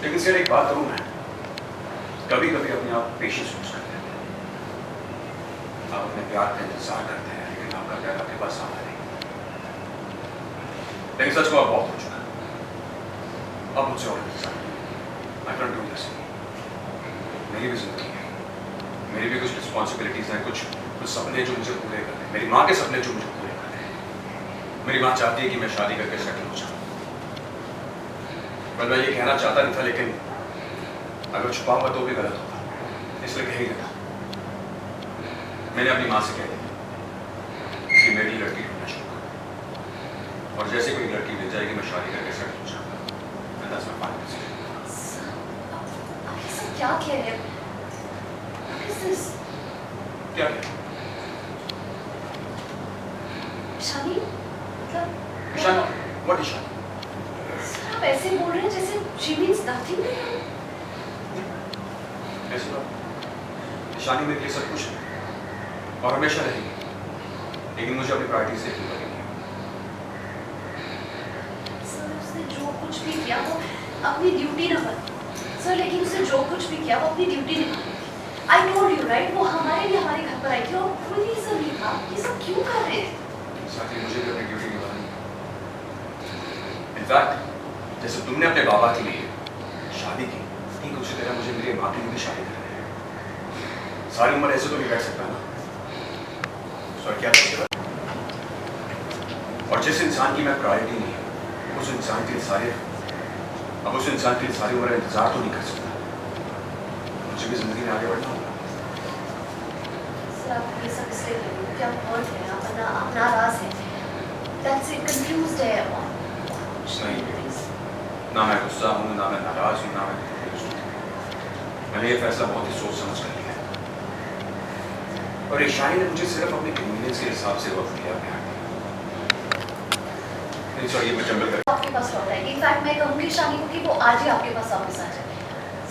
लेकिन सर एक बात कहूँ मैं, कभी कभी अपने आप पेशेंस लूज कर देते हैं। आप अपने प्यार का इंतजार करते हैं लेकिन आपका प्यार आपके पास आता नहीं। लेकिन सच को आप बहुत हो चुका है, अब मुझसे और इंतजार आई कैन डू दिस। मेरी भी जिंदगी है, मेरी भी कुछ रिस्पॉन्सिबिलिटीज हैं, कुछ सपने जो मुझे पूरे करने हैं, मेरी माँ के सपने जो मुझे पूरे करने हैं। मेरी माँ चाहती है कि मैं शादी करके सेटल हो जाऊँ। पर मैं ये कहना चाहता नहीं था, लेकिन अगर छुपाऊंगा तो भी गलत होगा, इसलिए कह ही देता। मैंने अपनी माँ से कह दिया कि मेरी लड़की ढूंढना शुरू कर, और जैसे कोई लड़की मिल जाएगी मैं शादी करके सेटल हो जाऊंगा। क्या कह रहे हैं? क्या शादी मतलब ईशान, व्हाट ईशान? सर आप ऐसे बोल रहे हैं जैसे she means nothing to you। ऐसी बात, ईशानी मेरे लिए सब कुछ है और हमेशा रहेगी, लेकिन मुझे अपनी प्रायोरिटीज देखनी पड़ेगी। सर उसने जो कुछ भी किया वो अपनी ड्यूटी न बनी सर, लेकिन उसने जो कुछ भी किया वो अपनी ड्यूटी निभाई। I told you right, वो हमारे लिए हमारे घर पर आई थी और खुद ही सब लिखा। ये सब क्यों कर रहे थे? साथ ही मुझे भी अपनी ड्यूटी निभानी है। इनफैक्ट जैसे तुमने अपने बाबा के लिए शादी की, ठीक उसी तरह मुझे मेरी माँ के लिए भी शादी करनी है। सारी उम्र ऐसे तो नहीं बैठ सकता ना। सर क्या करेगा? और जिस इंसान की मैं प्रायोरिटी नहीं है, उस इंसान के सारी उम्र इंतजार तो नहीं कर सकता। मुझे भी जिंदगी में आगे बढ़ना होगा। सर आप ये सब इसलिए कर रहे हो कि आप हर्ट हैं, आप नाराज हैं, that's it, confused है। नहीं, ना मैं गुस्सा हूँ, ना मैं नाराज हूँ, ना मैं confused हूँ। मैंने ये फैसला बहुत ही सोच समझ कर लिया है। और ईशानी ने मुझे सिर्फ अपने कन्वीनियंस के हिसाब से वक्त दिया। सॉरी, मैं जंगल कर आपके पास लौट आएगी। इनफैक्ट मैं कहूँगी शानी को कि वो आज ही आपके पास वापस आ जाए।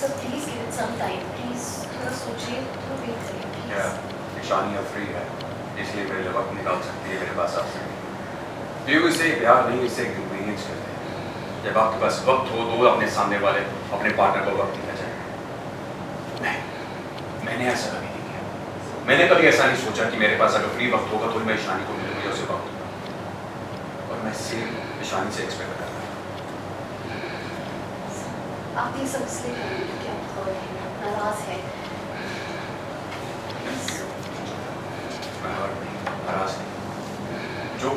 Sir please give it some time, please थोड़ा सोचिए, थोड़ा वेट करिए प्लीज। ईशानी अब फ्री है, इसलिए मेरे लिए वक्त निकाल सकती है, मेरे पास आ सकती है। ये इसे प्यार नहीं, इसे कन्वीनियंस कहते हैं। जब आपके पास वक्त हो तो अपने सामने वाले अपने पार्टनर को वक्त दिया जाए। नहीं, मैंने ऐसा कभी नहीं किया। मैंने कभी ऐसा नहीं सोचा कि मेरे पास अगर फ्री वक्त होगा तो मैं ईशानी को मिलूंगा, उसे वक्त दूंगा। और मैं सिर्फ ईशानी से एक्सपेक्ट करता हूँ। आप ये सब इसलिए कर रहे हैं क्योंकि आप हर्ट हैं, नाराज हैं। मैं नाराज नहीं।